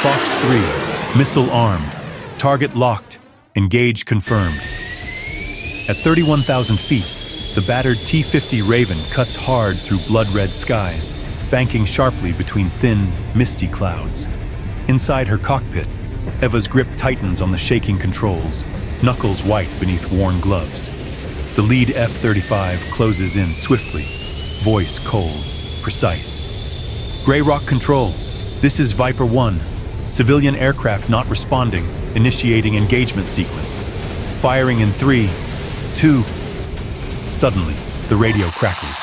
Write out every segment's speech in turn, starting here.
Fox 3, missile armed, target locked, engage confirmed. At 31,000 feet, the battered T-50 Raven cuts hard through blood-red skies, banking sharply between thin, misty clouds. Inside her cockpit, Eva's grip tightens on the shaking controls, knuckles white beneath worn gloves. The lead F-35 closes in swiftly, voice cold, precise. Grey Rock Control, this is Viper 1. Civilian aircraft not responding, initiating engagement sequence. Firing in 3, 2. Suddenly, the radio crackles.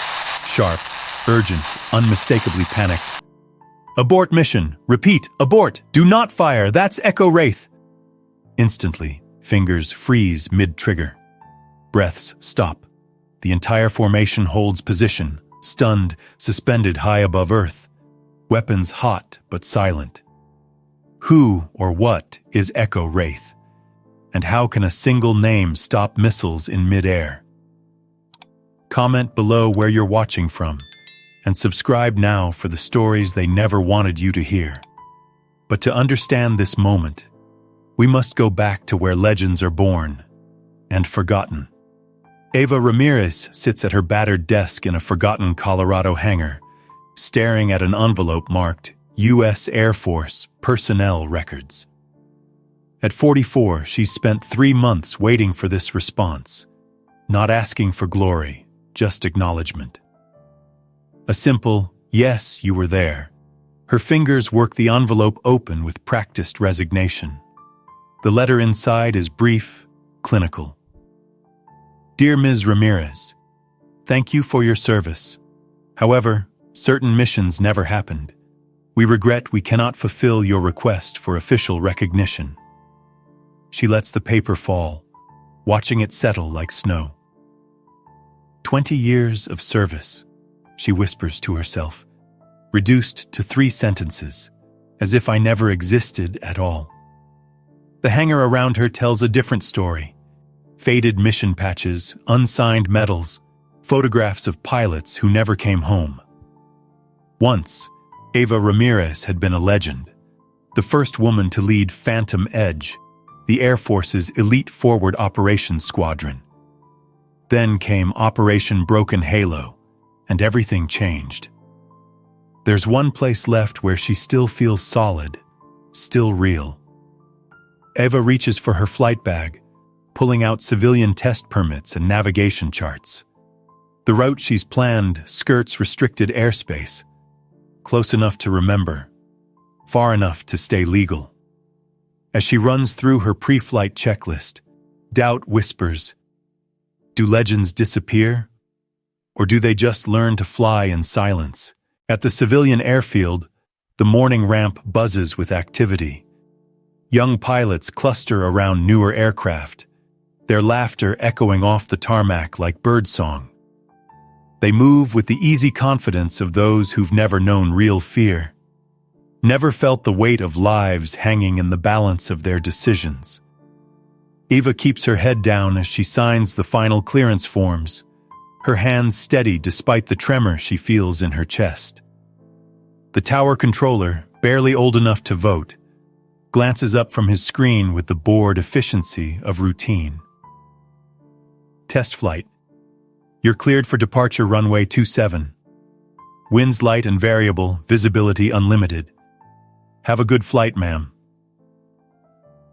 Sharp, urgent, unmistakably panicked. Abort mission. Repeat, abort. Do not fire. That's Echo Wraith. Instantly, fingers freeze mid-trigger. Breaths stop. The entire formation holds position, stunned, suspended high above Earth. Weapons hot but silent. Who or what is Echo Wraith? And how can a single name stop missiles in mid-air? Comment below where you're watching from, and subscribe now for the stories they never wanted you to hear. But to understand this moment, we must go back to where legends are born and forgotten. Eva Ramires sits at her battered desk in a forgotten Colorado hangar, staring at an envelope marked U.S. Air Force Personnel Records. At 44, she's spent 3 months waiting for this response, not asking for glory, just acknowledgement. A simple, yes, you were there. Her fingers work the envelope open with practiced resignation. The letter inside is brief, clinical. Dear Ms. Ramires, thank you for your service. However, certain missions never happened. We regret we cannot fulfill your request for official recognition. She lets the paper fall, watching it settle like snow. 20 years of service, she whispers to herself, reduced to 3 sentences, as if I never existed at all. The hangar around her tells a different story. Faded mission patches, unsigned medals, photographs of pilots who never came home. Once, Eva Ramires had been a legend, the first woman to lead Phantom Edge, the Air Force's elite forward operations squadron. Then came Operation Broken Halo, and everything changed. There's one place left where she still feels solid, still real. Eva reaches for her flight bag, pulling out civilian test permits and navigation charts. The route she's planned skirts restricted airspace, close enough to remember, far enough to stay legal. As she runs through her pre-flight checklist, doubt whispers, do legends disappear? Or do they just learn to fly in silence? At the civilian airfield, the morning ramp buzzes with activity. Young pilots cluster around newer aircraft, their laughter echoing off the tarmac like birdsong. They move with the easy confidence of those who've never known real fear, never felt the weight of lives hanging in the balance of their decisions. Eva keeps her head down as she signs the final clearance forms, her hands steady despite the tremor she feels in her chest. The tower controller, barely old enough to vote, glances up from his screen with the bored efficiency of routine. Test flight. You're cleared for departure runway 27. Winds light and variable, visibility unlimited. Have a good flight, ma'am.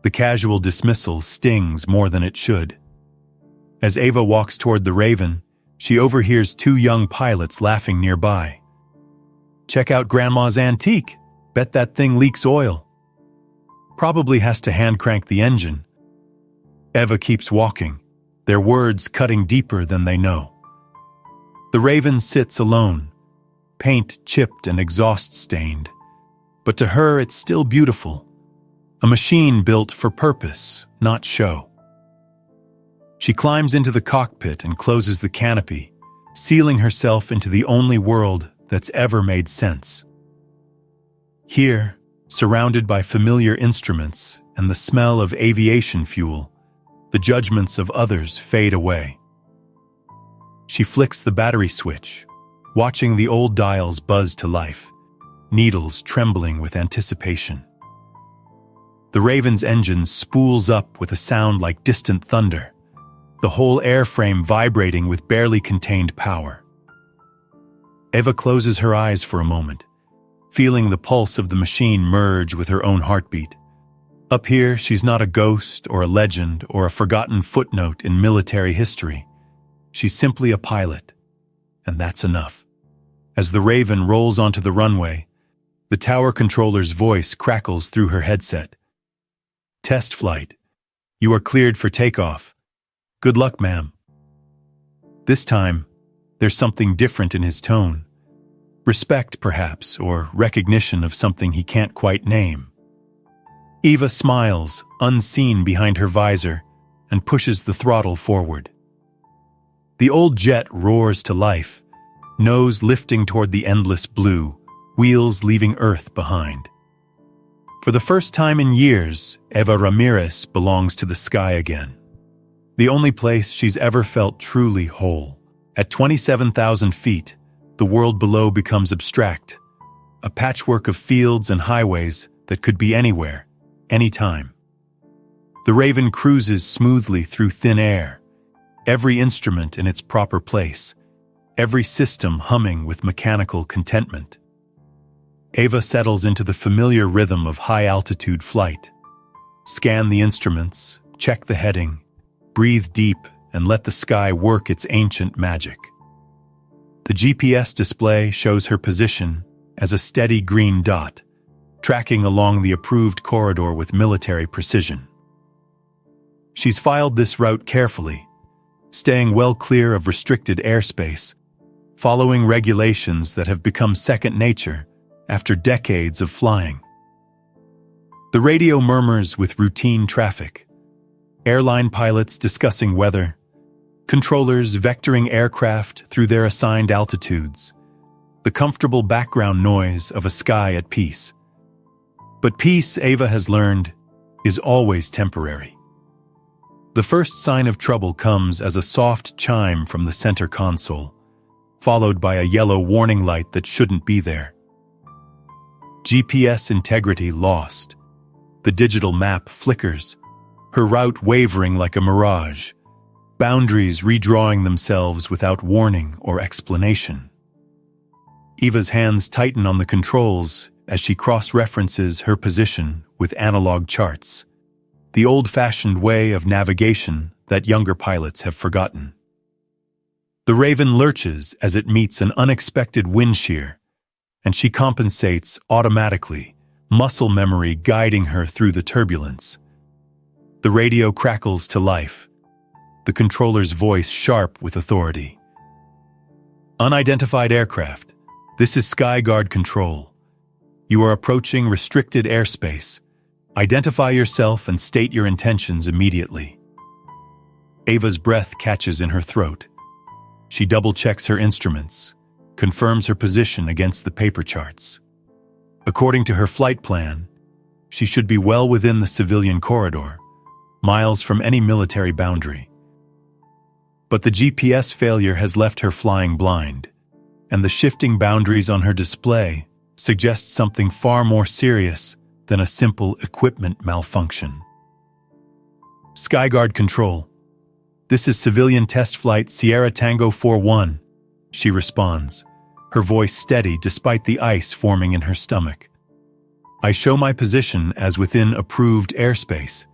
The casual dismissal stings more than it should. As Eva walks toward the Raven, she overhears 2 young pilots laughing nearby. Check out Grandma's antique. Bet that thing leaks oil. Probably has to hand crank the engine. Eva keeps walking, their words cutting deeper than they know. The Raven sits alone, paint chipped and exhaust-stained. But to her, it's still beautiful. A machine built for purpose, not show. She climbs into the cockpit and closes the canopy, sealing herself into the only world that's ever made sense. Here, surrounded by familiar instruments and the smell of aviation fuel, the judgments of others fade away. She flicks the battery switch, watching the old dials buzz to life, needles trembling with anticipation. The Raven's engine spools up with a sound like distant thunder, the whole airframe vibrating with barely contained power. Eva closes her eyes for a moment, feeling the pulse of the machine merge with her own heartbeat. Up here, she's not a ghost or a legend or a forgotten footnote in military history. She's simply a pilot, and that's enough. As the Raven rolls onto the runway, the tower controller's voice crackles through her headset. "Test flight. You are cleared for takeoff. Good luck, ma'am." This time, there's something different in his tone. Respect, perhaps, or recognition of something he can't quite name. Eva smiles, unseen behind her visor, and pushes the throttle forward. The old jet roars to life, nose lifting toward the endless blue, wheels leaving Earth behind. For the first time in years, Eva Ramires belongs to the sky again. The only place she's ever felt truly whole. At 27,000 feet, the world below becomes abstract, a patchwork of fields and highways that could be anywhere, anytime. The Raven cruises smoothly through thin air, every instrument in its proper place, every system humming with mechanical contentment. Eva settles into the familiar rhythm of high-altitude flight. Scan the instruments, check the heading, breathe deep, and let the sky work its ancient magic. The GPS display shows her position as a steady green dot, tracking along the approved corridor with military precision. She's filed this route carefully, staying well clear of restricted airspace, following regulations that have become second nature after decades of flying. The radio murmurs with routine traffic, airline pilots discussing weather, controllers vectoring aircraft through their assigned altitudes, the comfortable background noise of a sky at peace. But peace, Eva has learned, is always temporary. The first sign of trouble comes as a soft chime from the center console, followed by a yellow warning light that shouldn't be there. GPS integrity lost. The digital map flickers, her route wavering like a mirage, boundaries redrawing themselves without warning or explanation. Eva's hands tighten on the controls as she cross-references her position with analog charts, the old-fashioned way of navigation that younger pilots have forgotten. The Raven lurches as it meets an unexpected wind shear, and she compensates automatically, muscle memory guiding her through the turbulence. The radio crackles to life, the controller's voice sharp with authority. "Unidentified aircraft, this is Skyguard Control. You are approaching restricted airspace. Identify yourself and state your intentions immediately." Eva's breath catches in her throat. She double-checks her instruments, confirms her position against the paper charts. According to her flight plan, she should be well within the civilian corridor, miles from any military boundary. But the GPS failure has left her flying blind, and the shifting boundaries on her display suggest something far more serious than a simple equipment malfunction. "Skyguard Control. This is civilian test flight Sierra Tango 41, she responds, her voice steady despite the ice forming in her stomach. "I show my position as within approved airspace.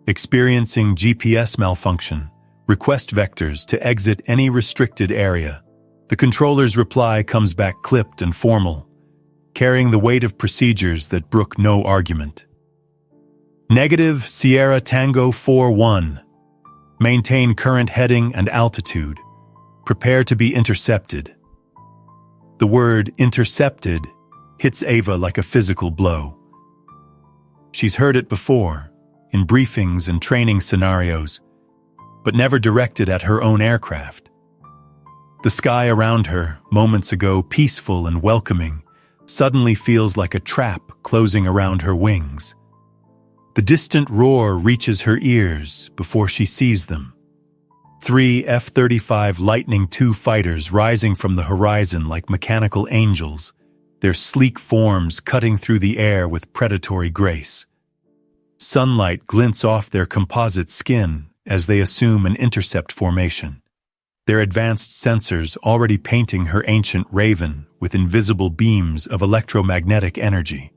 Experiencing GPS malfunction. Request vectors to exit any restricted area." The controller's reply comes back clipped and formal, carrying the weight of procedures that brook no argument. "Negative Sierra Tango 41. Maintain current heading and altitude. Prepare to be intercepted." The word intercepted hits Eva like a physical blow. She's heard it before, in briefings and training scenarios, but never directed at her own aircraft. The sky around her, moments ago peaceful and welcoming, suddenly feels like a trap closing around her wings. The distant roar reaches her ears before she sees them. 3 F-35 Lightning II fighters rising from the horizon like mechanical angels, their sleek forms cutting through the air with predatory grace. Sunlight glints off their composite skin as they assume an intercept formation, their advanced sensors already painting her ancient Raven with invisible beams of electromagnetic energy.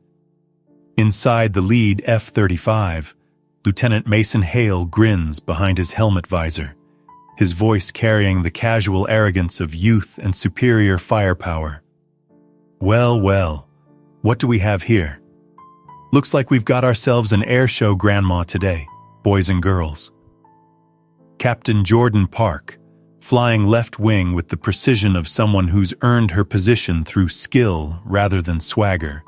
Inside the lead F-35, Lieutenant Mason Hale grins behind his helmet visor, his voice carrying the casual arrogance of youth and superior firepower. Well, well, what do we have here? Looks like we've got ourselves an air show grandma today, boys and girls. Captain Jordan Park, flying left wing with the precision of someone who's earned her position through skill rather than swagger,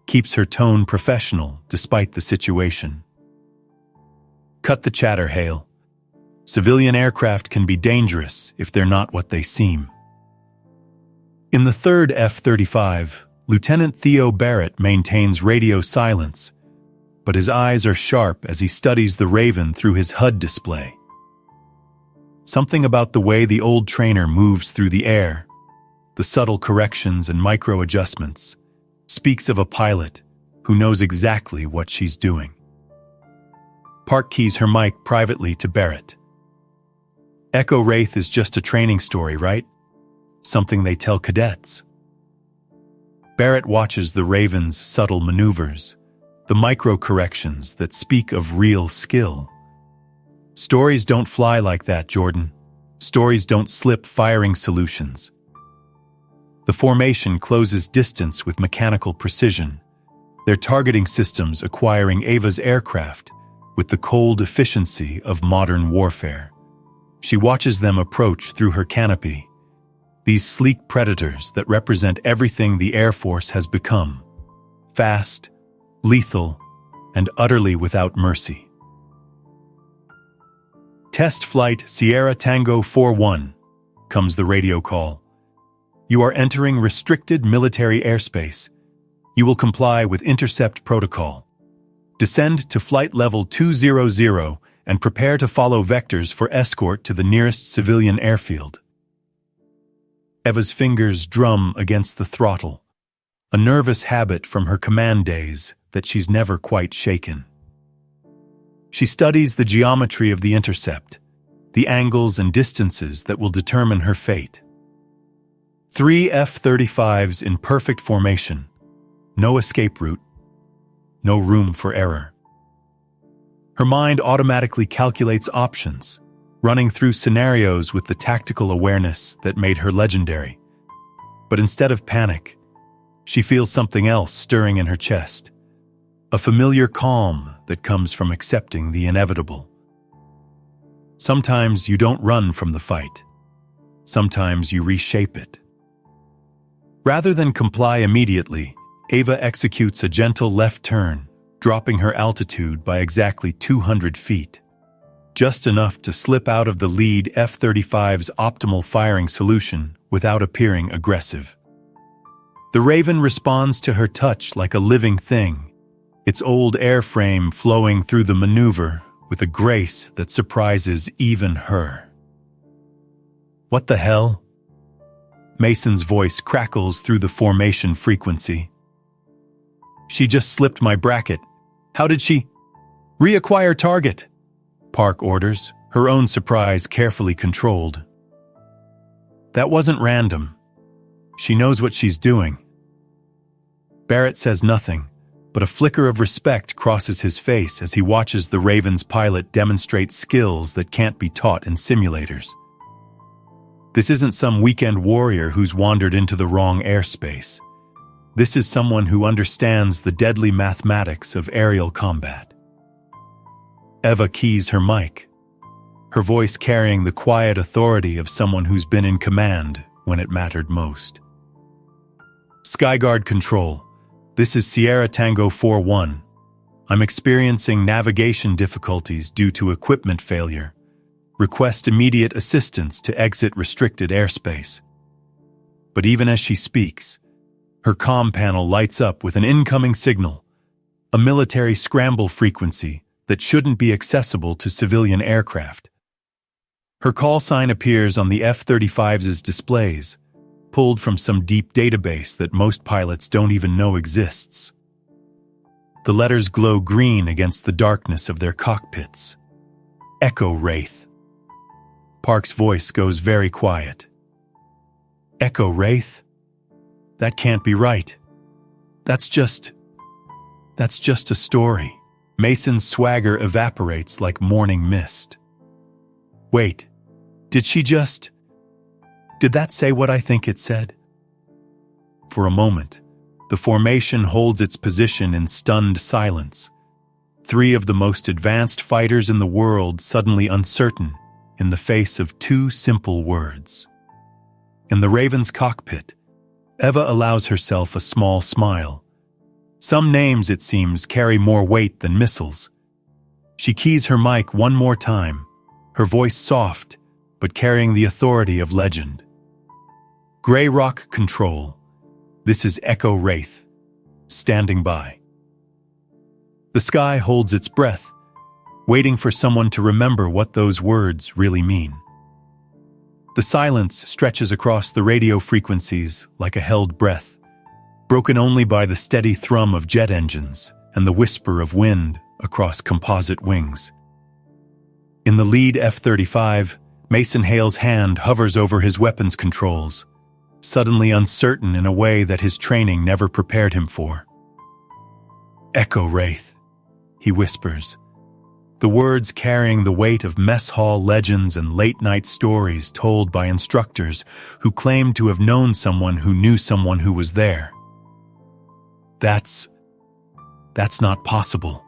keeps her tone professional despite the situation. Cut the chatter, Hale. Civilian aircraft can be dangerous if they're not what they seem. In the third F-35, Lieutenant Theo Barrett maintains radio silence, but his eyes are sharp as he studies the Raven through his HUD display. Something about the way the old trainer moves through the air, the subtle corrections and micro-adjustments, speaks of a pilot who knows exactly what she's doing. Park keys her mic privately to Barrett. Echo Wraith is just a training story, right? Something they tell cadets. Barrett watches the Raven's subtle maneuvers, the micro-corrections that speak of real skill. Stories don't fly like that, Jordan. Stories don't slip firing solutions. The formation closes distance with mechanical precision, their targeting systems acquiring Eva's aircraft with the cold efficiency of modern warfare. She watches them approach through her canopy, these sleek predators that represent everything the Air Force has become: fast, lethal, and utterly without mercy. Test Flight Sierra Tango 41, comes the radio call. You are entering restricted military airspace. You will comply with intercept protocol. Descend to flight level 200 and prepare to follow vectors for escort to the nearest civilian airfield. Eva's fingers drum against the throttle, a nervous habit from her command days that she's never quite shaken. She studies the geometry of the intercept, the angles and distances that will determine her fate. 3 F-35s in perfect formation, no escape route, no room for error. Her mind automatically calculates options, running through scenarios with the tactical awareness that made her legendary. But instead of panic, she feels something else stirring in her chest, a familiar calm that comes from accepting the inevitable. Sometimes you don't run from the fight. Sometimes you reshape it. Rather than comply immediately, Eva executes a gentle left turn, dropping her altitude by exactly 200 feet. Just enough to slip out of the lead F-35's optimal firing solution without appearing aggressive. The Raven responds to her touch like a living thing, its old airframe flowing through the maneuver with a grace that surprises even her. What the hell? Mason's voice crackles through the formation frequency. She just slipped my bracket. How did she? Reacquire target, Park orders, her own surprise carefully controlled. That wasn't random. She knows what she's doing. Barrett says nothing, but a flicker of respect crosses his face as he watches the Raven's pilot demonstrate skills that can't be taught in simulators. This isn't some weekend warrior who's wandered into the wrong airspace. This is someone who understands the deadly mathematics of aerial combat. Eva keys her mic, her voice carrying the quiet authority of someone who's been in command when it mattered most. Skyguard Control, this is Sierra Tango 41. I'm experiencing navigation difficulties due to equipment failure. Request immediate assistance to exit restricted airspace. But even as she speaks, her comm panel lights up with an incoming signal, a military scramble frequency that shouldn't be accessible to civilian aircraft. Her call sign appears on the F-35's displays, pulled from some deep database that most pilots don't even know exists. The letters glow green against the darkness of their cockpits. Echo Wraith. Park's voice goes very quiet. Echo Wraith? That can't be right. That's just a story. Mason's swagger evaporates like morning mist. Wait, did that say what I think it said? For a moment, the formation holds its position in stunned silence. 3 of the most advanced fighters in the world suddenly uncertain in the face of 2 simple words. In the Raven's cockpit, Eva allows herself a small smile. Some names, it seems, carry more weight than missiles. She keys her mic one more time, her voice soft, but carrying the authority of legend. Grey Rock Control. This is Echo Wraith, standing by. The sky holds its breath, waiting for someone to remember what those words really mean. The silence stretches across the radio frequencies like a held breath, broken only by the steady thrum of jet engines and the whisper of wind across composite wings. In the lead F-35, Mason Hale's hand hovers over his weapons controls, suddenly uncertain in a way that his training never prepared him for. Echo Wraith, he whispers, the words carrying the weight of mess hall legends and late-night stories told by instructors who claimed to have known someone who knew someone who was there. That's not possible.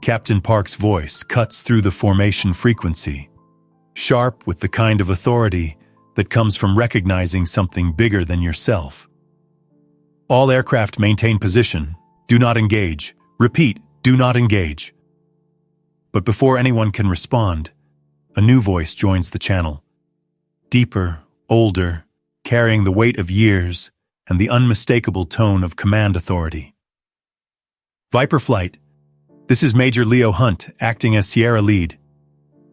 Captain Park's voice cuts through the formation frequency, sharp with the kind of authority that comes from recognizing something bigger than yourself. All aircraft maintain position. Do not engage. Repeat, do not engage. But before anyone can respond, a new voice joins the channel. Deeper, older, carrying the weight of years and the unmistakable tone of command authority. Viper Flight, this is Major Leo Hunt, acting as Sierra Lead.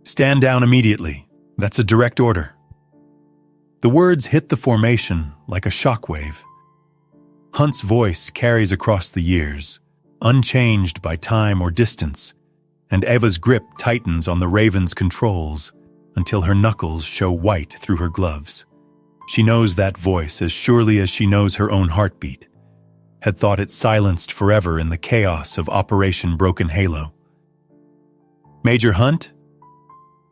Stand down immediately. That's a direct order. The words hit the formation like a shockwave. Hunt's voice carries across the years, unchanged by time or distance, and Eva's grip tightens on the Raven's controls until her knuckles show white through her gloves. She knows that voice as surely as she knows her own heartbeat, had thought it silenced forever in the chaos of Operation Broken Halo. Major Hunt?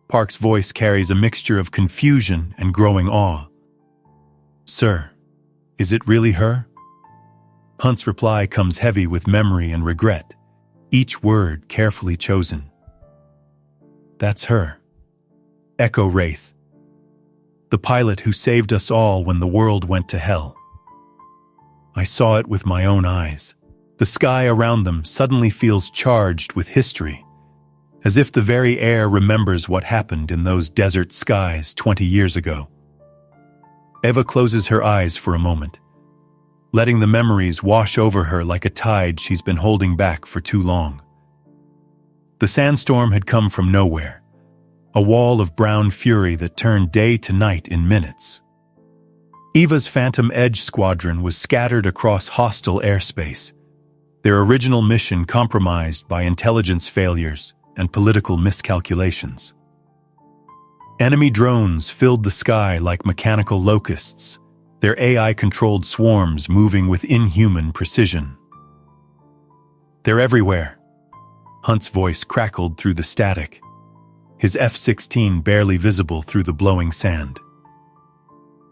Park's voice carries a mixture of confusion and growing awe. Sir, is it really her? Hunt's reply comes heavy with memory and regret, each word carefully chosen. That's her. Echo Wraith. The pilot who saved us all when the world went to hell. I saw it with my own eyes. The sky around them suddenly feels charged with history, as if the very air remembers what happened in those desert skies 20 years ago. Eva closes her eyes for a moment, letting the memories wash over her like a tide she's been holding back for too long. The sandstorm had come from nowhere, a wall of brown fury that turned day to night in minutes. Eva's Phantom Edge squadron was scattered across hostile airspace, their original mission compromised by intelligence failures and political miscalculations. Enemy drones filled the sky like mechanical locusts, their AI-controlled swarms moving with inhuman precision. They're everywhere. Hunt's voice crackled through the static, his F-16 barely visible through the blowing sand.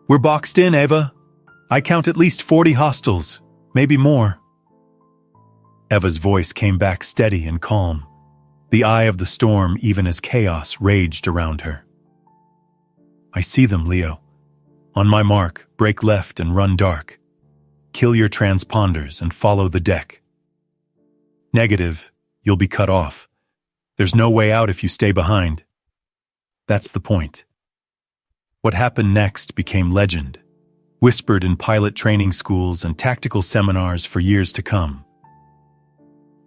We're boxed in, Eva. I count at least 40 hostiles, maybe more. Eva's voice came back steady and calm, the eye of the storm even as chaos raged around her. I see them, Leo. On my mark, break left and run dark. Kill your transponders and follow the deck. Negative, you'll be cut off. There's no way out if you stay behind. That's the point. What happened next became legend, whispered in pilot training schools and tactical seminars for years to come.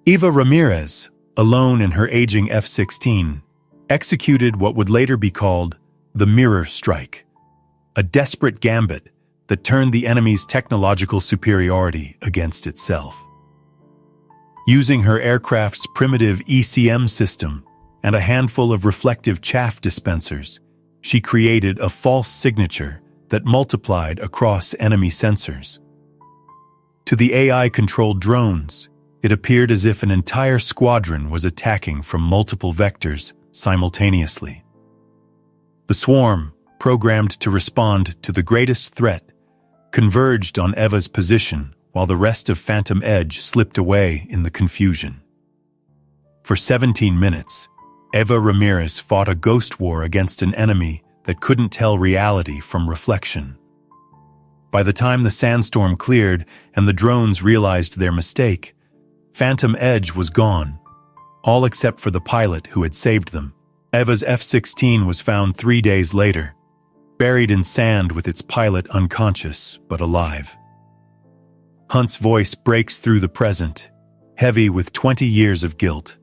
Eva Ramires, alone in her aging F-16, executed what would later be called the Mirror Strike, a desperate gambit that turned the enemy's technological superiority against itself. Using her aircraft's primitive ECM system and a handful of reflective chaff dispensers, she created a false signature that multiplied across enemy sensors. To the AI-controlled drones, it appeared as if an entire squadron was attacking from multiple vectors simultaneously. The swarm, programmed to respond to the greatest threat, converged on Eva's position while the rest of Phantom Edge slipped away in the confusion. For 17 minutes, Eva Ramires fought a ghost war against an enemy that couldn't tell reality from reflection. By the time the sandstorm cleared and the drones realized their mistake, Phantom Edge was gone, all except for the pilot who had saved them. Eva's F-16 was found 3 days later, buried in sand with its pilot unconscious but alive. Hunt's voice breaks through the present, heavy with 20 years of guilt.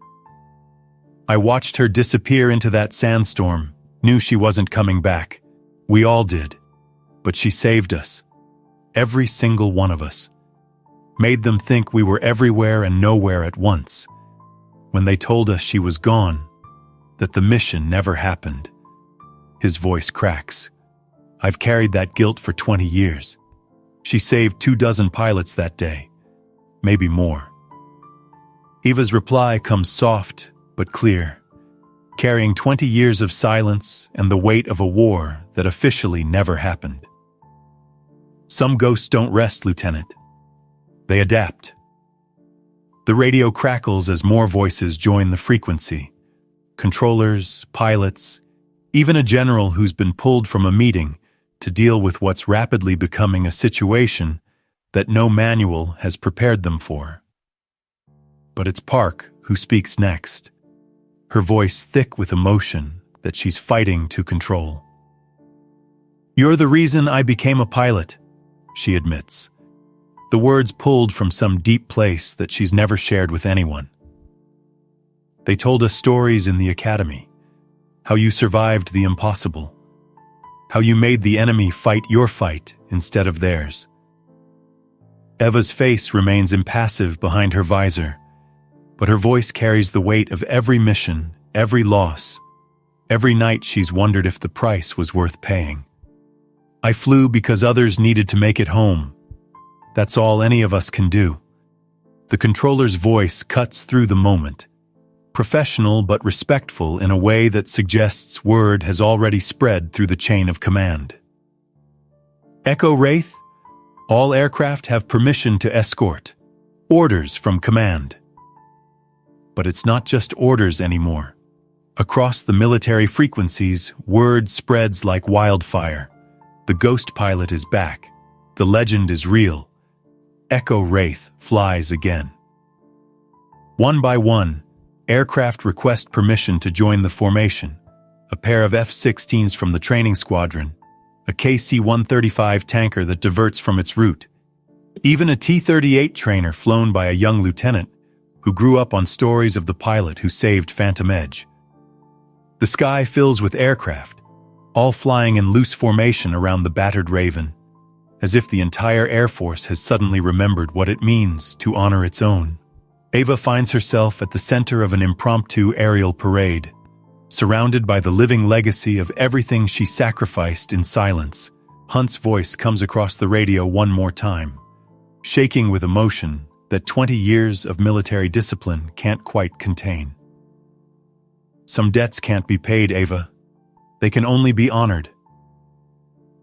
I watched her disappear into that sandstorm, knew she wasn't coming back. We all did. But she saved us. Every single one of us. Made them think we were everywhere and nowhere at once. When they told us she was gone, that the mission never happened. His voice cracks. I've carried that guilt for 20 years. She saved 24 pilots that day. Maybe more. Eva's reply comes soft but clear, carrying 20 years of silence and the weight of a war that officially never happened. Some ghosts don't rest, Lieutenant. They adapt. The radio crackles as more voices join the frequency. Controllers, pilots, even a general who's been pulled from a meeting to deal with what's rapidly becoming a situation that no manual has prepared them for. But it's Park who speaks next, her voice thick with emotion that she's fighting to control. You're the reason I became a pilot, she admits, the words pulled from some deep place that she's never shared with anyone. They told us stories in the academy, how you survived the impossible, how you made the enemy fight your fight instead of theirs. Eva's face remains impassive behind her visor, but her voice carries the weight of every mission, every loss, every night she's wondered if the price was worth paying. I flew because others needed to make it home. That's all any of us can do. The controller's voice cuts through the moment, professional but respectful in a way that suggests word has already spread through the chain of command. Echo Wraith, all aircraft have permission to escort. Orders from command. But it's not just orders anymore. Across the military frequencies, word spreads like wildfire. The ghost pilot is back. The legend is real. Echo Wraith flies again. One by one, aircraft request permission to join the formation. A pair of F-16s from the training squadron, a KC-135 tanker that diverts from its route, even a T-38 trainer flown by a young lieutenant who grew up on stories of the pilot who saved Phantom Edge. The sky fills with aircraft, all flying in loose formation around the battered Raven, as if the entire Air Force has suddenly remembered what it means to honor its own. Eva finds herself at the center of an impromptu aerial parade, surrounded by the living legacy of everything she sacrificed in silence. Hunt's voice comes across the radio one more time, shaking with emotion that 20 years of military discipline can't quite contain. Some debts can't be paid, Eva. They can only be honored.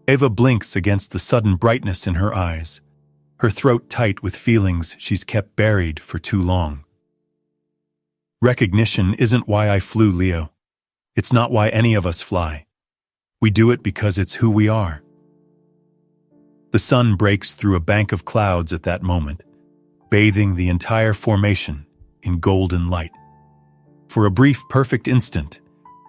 Eva blinks against the sudden brightness in her eyes, her throat tight with feelings she's kept buried for too long. Recognition isn't why I flew, Leo. It's not why any of us fly. We do it because it's who we are. The sun breaks through a bank of clouds at that moment, bathing the entire formation in golden light. For a brief, perfect instant,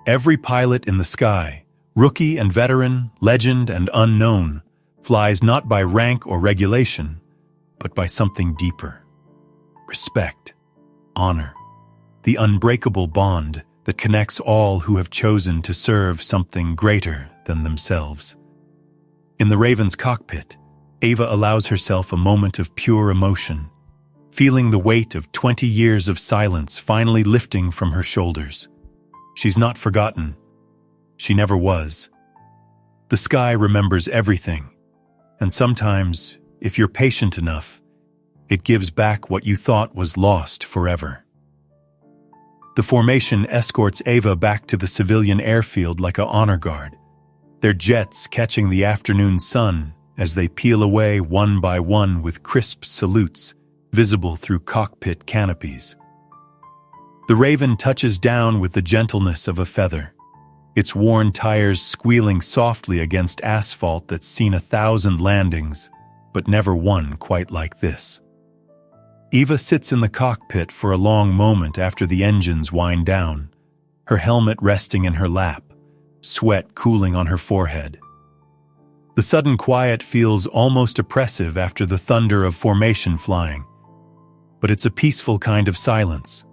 every pilot in the sky, rookie and veteran, legend and unknown, flies not by rank or regulation, but by something deeper. Respect, honor, the unbreakable bond that connects all who have chosen to serve something greater than themselves. In the Raven's cockpit, Eva allows herself a moment of pure emotion. feeling the weight of 20 years of silence finally lifting from her shoulders. She's not forgotten. She never was. The sky remembers everything, and sometimes, if you're patient enough, it gives back what you thought was lost forever. The formation escorts Eva back to the civilian airfield like an honor guard, their jets catching the afternoon sun as they peel away one by one with crisp salutes visible through cockpit canopies. The Raven touches down with the gentleness of a feather, its worn tires squealing softly against asphalt that's seen 1,000 landings, but never one quite like this. Eva sits in the cockpit for a long moment after the engines wind down, her helmet resting in her lap, sweat cooling on her forehead. The sudden quiet feels almost oppressive after the thunder of formation flying, but it's a peaceful kind of silence.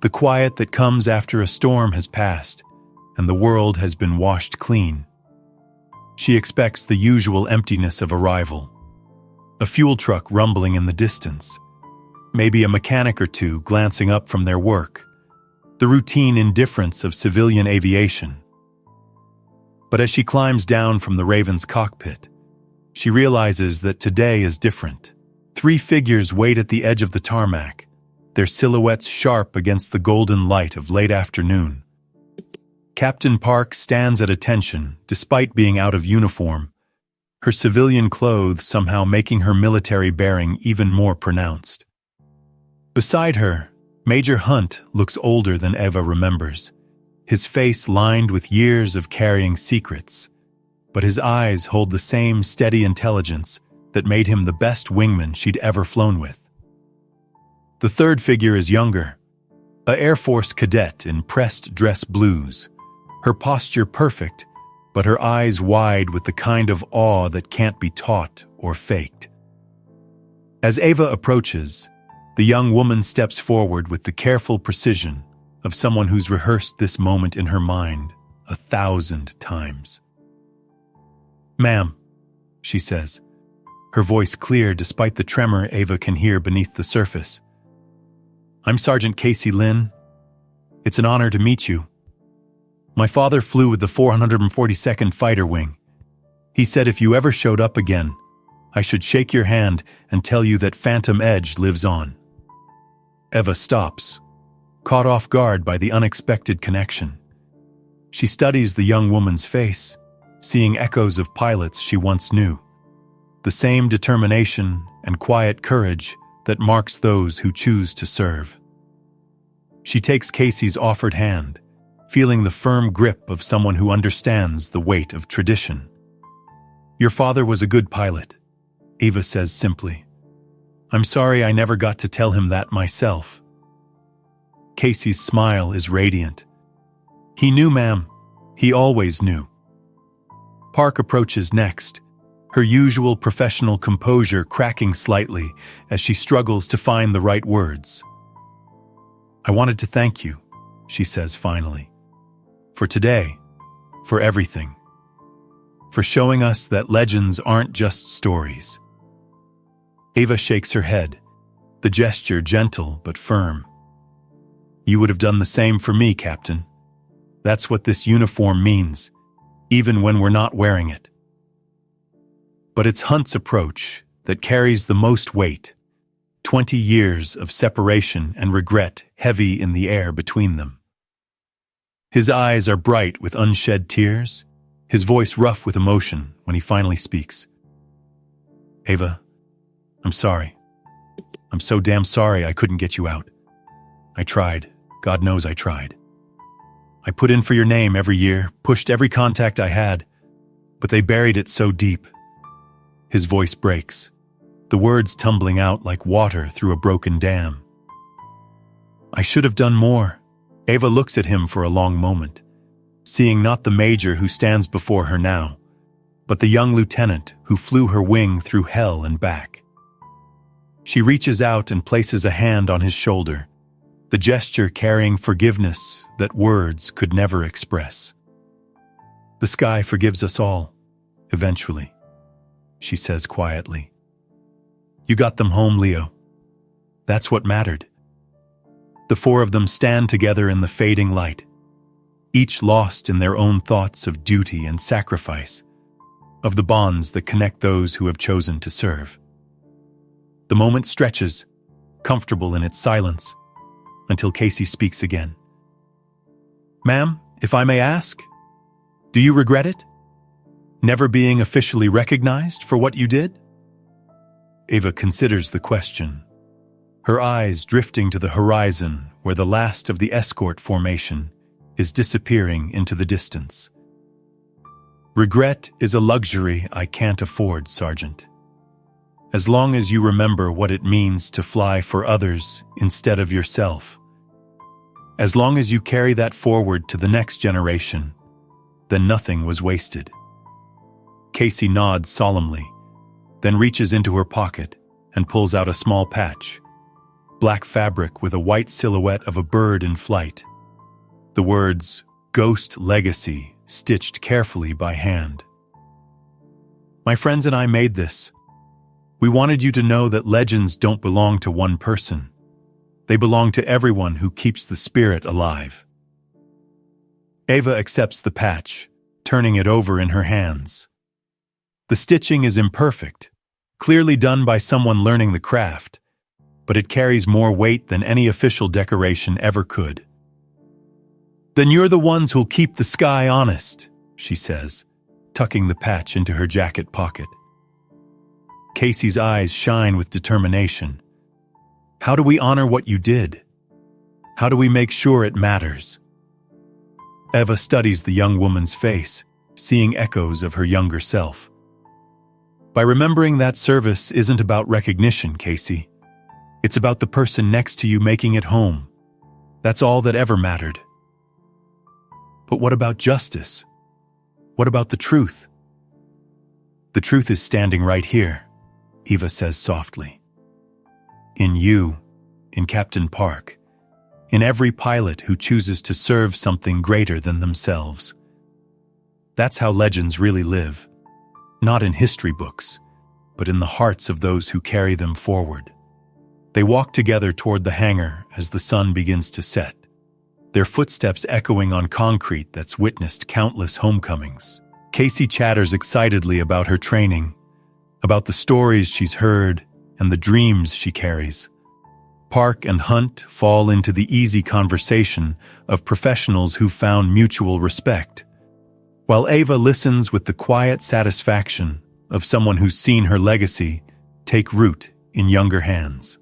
The quiet that comes after a storm has passed, and the world has been washed clean. She expects the usual emptiness of arrival. A fuel truck rumbling in the distance. Maybe a mechanic or two glancing up from their work. The routine indifference of civilian aviation. But as she climbs down from the Raven's cockpit, she realizes that today is different. 3 figures wait at the edge of the tarmac, their silhouettes sharp against the golden light of late afternoon. Captain Park stands at attention, despite being out of uniform, her civilian clothes somehow making her military bearing even more pronounced. Beside her, Major Hunt looks older than Eva remembers, his face lined with years of carrying secrets, but his eyes hold the same steady intelligence that made him the best wingman she'd ever flown with. The third figure is younger, an Air Force cadet in pressed dress blues, her posture perfect, but her eyes wide with the kind of awe that can't be taught or faked. As Eva approaches, the young woman steps forward with the careful precision of someone who's rehearsed this moment in her mind 1,000 times. "Ma'am," she says, her voice clear despite the tremor Eva can hear beneath the surface. "I'm Sergeant Casey Lynn. It's an honor to meet you. My father flew with the 442nd Fighter Wing. He said if you ever showed up again, I should shake your hand and tell you that Phantom Edge lives on." Eva stops, caught off guard by the unexpected connection. She studies the young woman's face, seeing echoes of pilots she once knew. The same determination and quiet courage that marks those who choose to serve. She takes Casey's offered hand, feeling the firm grip of someone who understands the weight of tradition. "Your father was a good pilot," Eva says simply. "I'm sorry I never got to tell him that myself." Casey's smile is radiant. "He knew, ma'am. He always knew." Park approaches next, her usual professional composure cracking slightly as she struggles to find the right words. "I wanted to thank you," she says finally. "For today, for everything. For showing us that legends aren't just stories." Eva shakes her head, the gesture gentle but firm. "You would have done the same for me, Captain. That's what this uniform means, even when we're not wearing it." But it's Hunt's approach that carries the most weight, 20 years of separation and regret heavy in the air between them. His eyes are bright with unshed tears, his voice rough with emotion when he finally speaks. "Eva, I'm sorry. I'm so damn sorry I couldn't get you out. I tried. God knows I tried. I put in for your name every year, pushed every contact I had, but they buried it so deep." His voice breaks, the words tumbling out like water through a broken dam. "I should have done more." Eva looks at him for a long moment, seeing not the major who stands before her now, but the young lieutenant who flew her wing through hell and back. She reaches out and places a hand on his shoulder, the gesture carrying forgiveness that words could never express. "The sky forgives us all, eventually," she says quietly. "You got them home, Leo. That's what mattered. The four of them stand together in the fading light, each lost in their own thoughts of duty and sacrifice, of the bonds that connect those who have chosen to serve. The moment stretches, comfortable in its silence, until Casey speaks again. "Ma'am, if I may ask, do you regret it? Never being officially recognized for what you did?" Eva considers the question, her eyes drifting to the horizon where the last of the escort formation is disappearing into the distance. "Regret is a luxury I can't afford, Sergeant. As long as you remember what it means to fly for others instead of yourself, as long as you carry that forward to the next generation, then nothing was wasted." Casey nods solemnly, then reaches into her pocket and pulls out a small patch, black fabric with a white silhouette of a bird in flight. The words, "Ghost Legacy," stitched carefully by hand. "My friends and I made this. We wanted you to know that legends don't belong to one person. They belong to everyone who keeps the spirit alive." Eva accepts the patch, turning it over in her hands. The stitching is imperfect, clearly done by someone learning the craft, but it carries more weight than any official decoration ever could. "Then you're the ones who'll keep the sky honest," she says, tucking the patch into her jacket pocket. Casey's eyes shine with determination. "How do we honor what you did? How do we make sure it matters?" Eva studies the young woman's face, seeing echoes of her younger self. "By remembering that service isn't about recognition, Casey. It's about the person next to you making it home. That's all that ever mattered." "But what about justice? What about the truth?" "The truth is standing right here," Eva says softly. "In you, in Captain Park, in every pilot who chooses to serve something greater than themselves. That's how legends really live, not in history books, but in the hearts of those who carry them forward." They walk together toward the hangar as the sun begins to set, their footsteps echoing on concrete that's witnessed countless homecomings. Casey chatters excitedly about her training, about the stories she's heard and the dreams she carries. Park and Hunt fall into the easy conversation of professionals who found mutual respect, while Eva listens with the quiet satisfaction of someone who's seen her legacy take root in younger hands.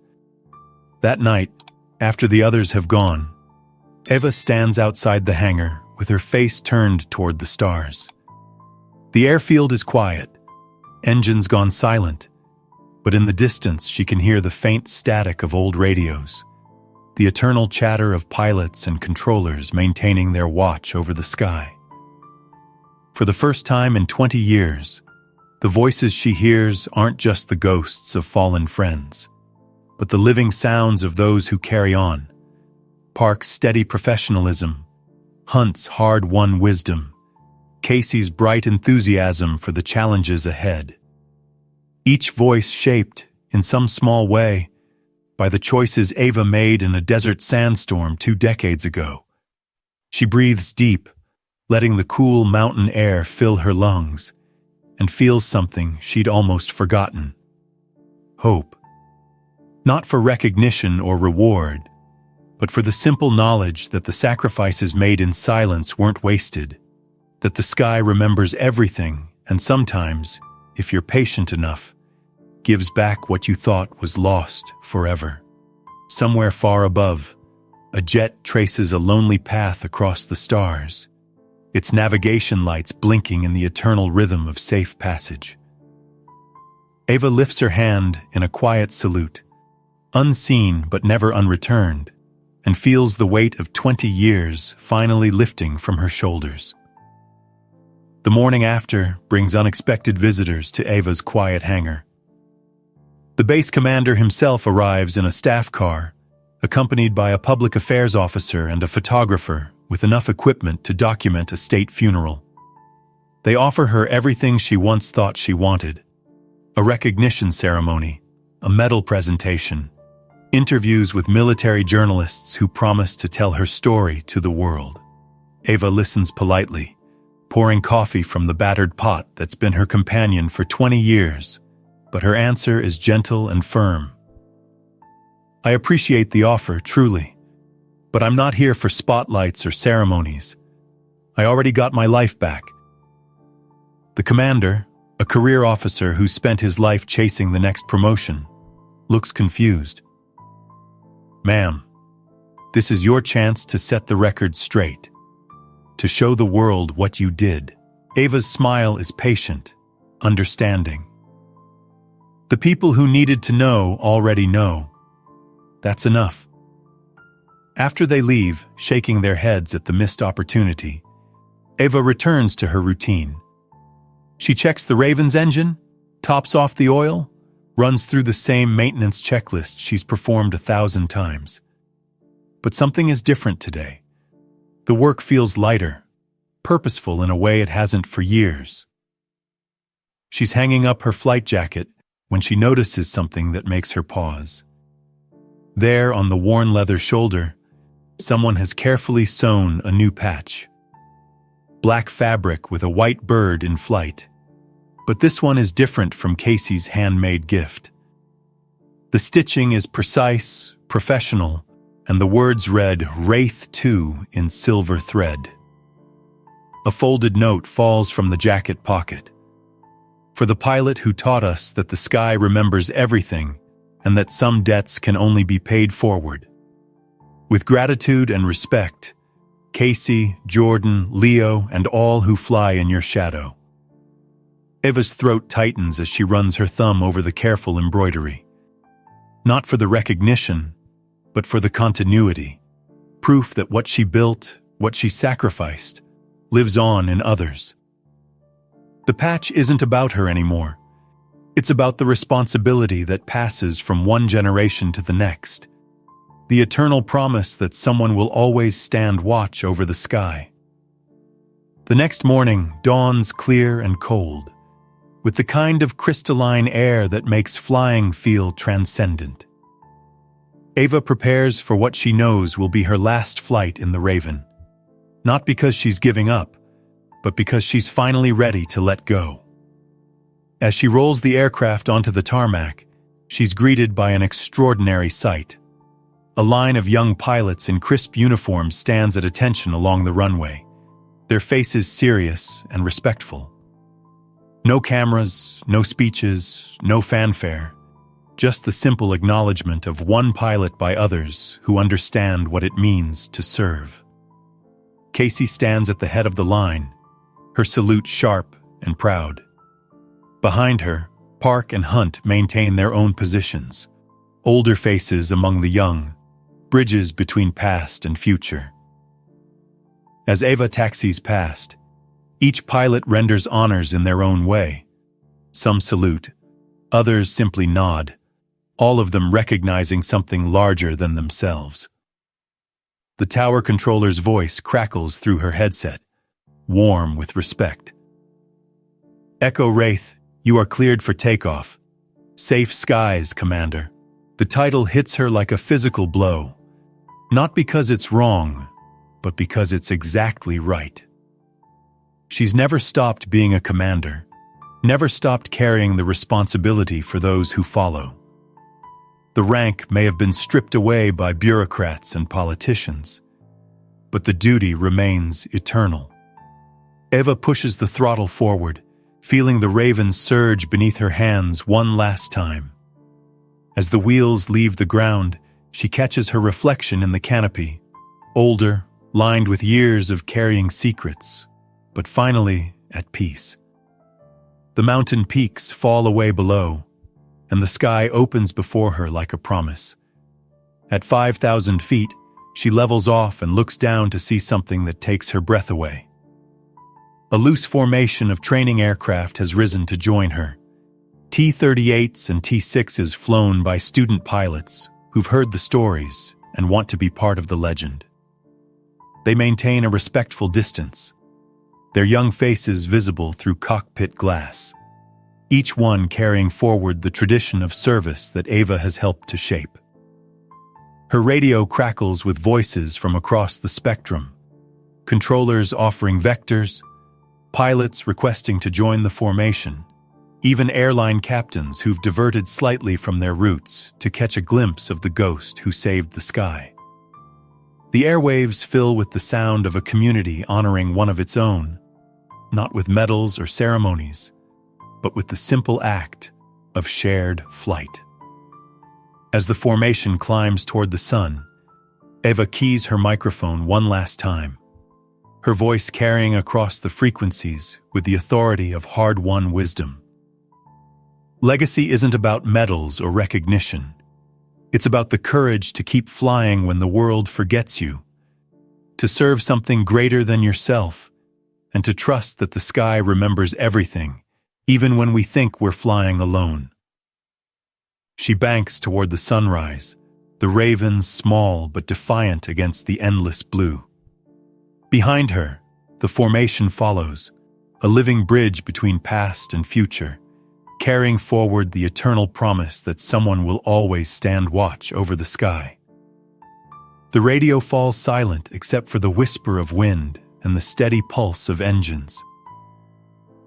That night, after the others have gone, Eva stands outside the hangar with her face turned toward the stars. The airfield is quiet, engines gone silent, but in the distance she can hear the faint static of old radios, the eternal chatter of pilots and controllers maintaining their watch over the sky. For the first time in 20 years, the voices she hears aren't just the ghosts of fallen friends, but the living sounds of those who carry on. Park's steady professionalism, Hunt's hard-won wisdom, Casey's bright enthusiasm for the challenges ahead. Each voice shaped, in some small way, by the choices Eva made in a desert sandstorm 2 decades ago. She breathes deep, letting the cool mountain air fill her lungs, and feels something she'd almost forgotten: hope. Not for recognition or reward, but for the simple knowledge that the sacrifices made in silence weren't wasted, that the sky remembers everything and sometimes, if you're patient enough, gives back what you thought was lost forever. Somewhere far above, a jet traces a lonely path across the stars, its navigation lights blinking in the eternal rhythm of safe passage. Eva lifts her hand in a quiet salute, unseen but never unreturned, and feels the weight of 20 years finally lifting from her shoulders. The morning after brings unexpected visitors to Eva's quiet hangar. The base commander himself arrives in a staff car, accompanied by a public affairs officer and a photographer with enough equipment to document a state funeral. They offer her everything she once thought she wanted: a recognition ceremony, a medal presentation, Interviews with military journalists who promise to tell her story to the world. Eva listens politely, pouring coffee from the battered pot that's been her companion for 20 years, but her answer is gentle and firm. I appreciate the offer, truly, but I'm not here for spotlights or ceremonies. I already got my life back. The commander, a career officer who spent his life chasing the next promotion, looks confused. Ma'am, this is your chance to set the record straight, to show the world what you did. Eva's smile is patient, understanding. The people who needed to know already know. That's enough. After they leave, shaking their heads at the missed opportunity, Eva returns to her routine. She checks the Raven's engine, tops off the oil, runs through the same maintenance checklist she's performed 1,000 times. But something is different today. The work feels lighter, purposeful in a way it hasn't for years. She's hanging up her flight jacket when she notices something that makes her pause. There, on the worn leather shoulder, someone has carefully sewn a new patch. Black fabric with a white bird in flight. But this one is different from Casey's handmade gift. The stitching is precise, professional, and the words read Wraith 2 in silver thread. A folded note falls from the jacket pocket. For the pilot who taught us that the sky remembers everything and that some debts can only be paid forward. With gratitude and respect, Casey, Jordan, Leo, and all who fly in your shadow. Eva's throat tightens as she runs her thumb over the careful embroidery. Not for the recognition, but for the continuity. Proof that what she built, what she sacrificed, lives on in others. The patch isn't about her anymore. It's about the responsibility that passes from one generation to the next. The eternal promise that someone will always stand watch over the sky. The next morning dawns clear and cold, with the kind of crystalline air that makes flying feel transcendent. Eva prepares for what she knows will be her last flight in the Raven. Not because she's giving up, but because she's finally ready to let go. As she rolls the aircraft onto the tarmac, she's greeted by an extraordinary sight. A line of young pilots in crisp uniforms stands at attention along the runway, their faces serious and respectful. No cameras, no speeches, no fanfare, just the simple acknowledgement of one pilot by others who understand what it means to serve. Casey stands at the head of the line, her salute sharp and proud. Behind her, Park and Hunt maintain their own positions, older faces among the young, bridges between past and future. As Eva taxis past, each pilot renders honors in their own way. Some salute, others simply nod, all of them recognizing something larger than themselves. The tower controller's voice crackles through her headset, warm with respect. Echo Wraith, you are cleared for takeoff. Safe skies, Commander. The title hits her like a physical blow. Not because it's wrong, but because it's exactly right. She's never stopped being a commander, never stopped carrying the responsibility for those who follow. The rank may have been stripped away by bureaucrats and politicians, but the duty remains eternal. Eva pushes the throttle forward, feeling the Raven surge beneath her hands one last time. As the wheels leave the ground, she catches her reflection in the canopy, older, lined with years of carrying secrets, but finally at peace. The mountain peaks fall away below, and the sky opens before her like a promise. At 5,000 feet, she levels off and looks down to see something that takes her breath away. A loose formation of training aircraft has risen to join her. T-38s and T-6s flown by student pilots who've heard the stories and want to be part of the legend. They maintain a respectful distance, their young faces visible through cockpit glass, each one carrying forward the tradition of service that Eva has helped to shape. Her radio crackles with voices from across the spectrum, controllers offering vectors, pilots requesting to join the formation, even airline captains who've diverted slightly from their routes to catch a glimpse of the ghost who saved the sky. The airwaves fill with the sound of a community honoring one of its own, not with medals or ceremonies, but with the simple act of shared flight. As the formation climbs toward the sun, Eva keys her microphone one last time, her voice carrying across the frequencies with the authority of hard-won wisdom. Legacy isn't about medals or recognition. It's about the courage to keep flying when the world forgets you, to serve something greater than yourself, and to trust that the sky remembers everything, even when we think we're flying alone. She banks toward the sunrise, the ravens small but defiant against the endless blue. Behind her, the formation follows, a living bridge between past and future, carrying forward the eternal promise that someone will always stand watch over the sky. The radio falls silent except for the whisper of wind and the steady pulse of engines.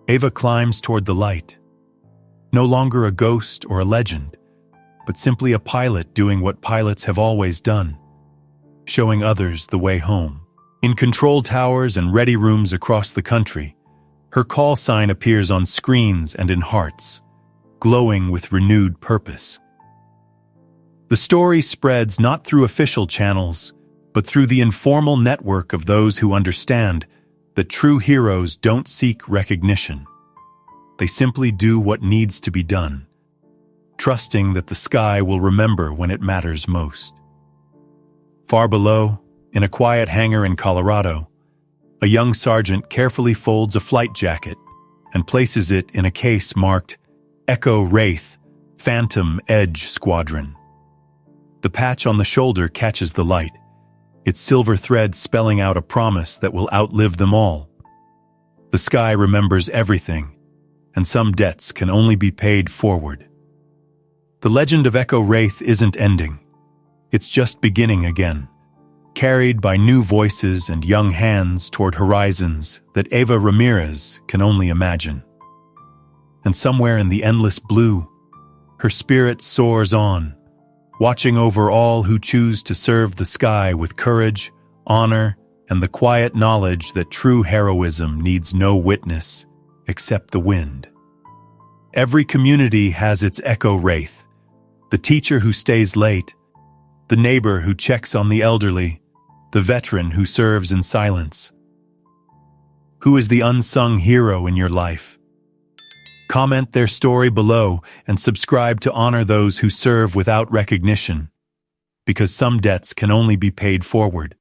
Eva climbs toward the light, no longer a ghost or a legend, but simply a pilot doing what pilots have always done, showing others the way home. In control towers and ready rooms across the country, her call sign appears on screens and in hearts, glowing with renewed purpose. The story spreads not through official channels, but through the informal network of those who understand that true heroes don't seek recognition. They simply do what needs to be done, trusting that the sky will remember when it matters most. Far below, in a quiet hangar in Colorado, a young sergeant carefully folds a flight jacket and places it in a case marked Echo Wraith, Phantom Edge Squadron. The patch on the shoulder catches the light, its silver thread spelling out a promise that will outlive them all. The sky remembers everything, and some debts can only be paid forward. The legend of Echo Wraith isn't ending. It's just beginning again, carried by new voices and young hands toward horizons that Eva Ramires can only imagine. And somewhere in the endless blue, her spirit soars on, watching over all who choose to serve the sky with courage, honor, and the quiet knowledge that true heroism needs no witness except the wind. Every community has its Echo Wraith, the teacher who stays late, the neighbor who checks on the elderly, the veteran who serves in silence. Who is the unsung hero in your life? Comment their story below and subscribe to honor those who serve without recognition, because some debts can only be paid forward.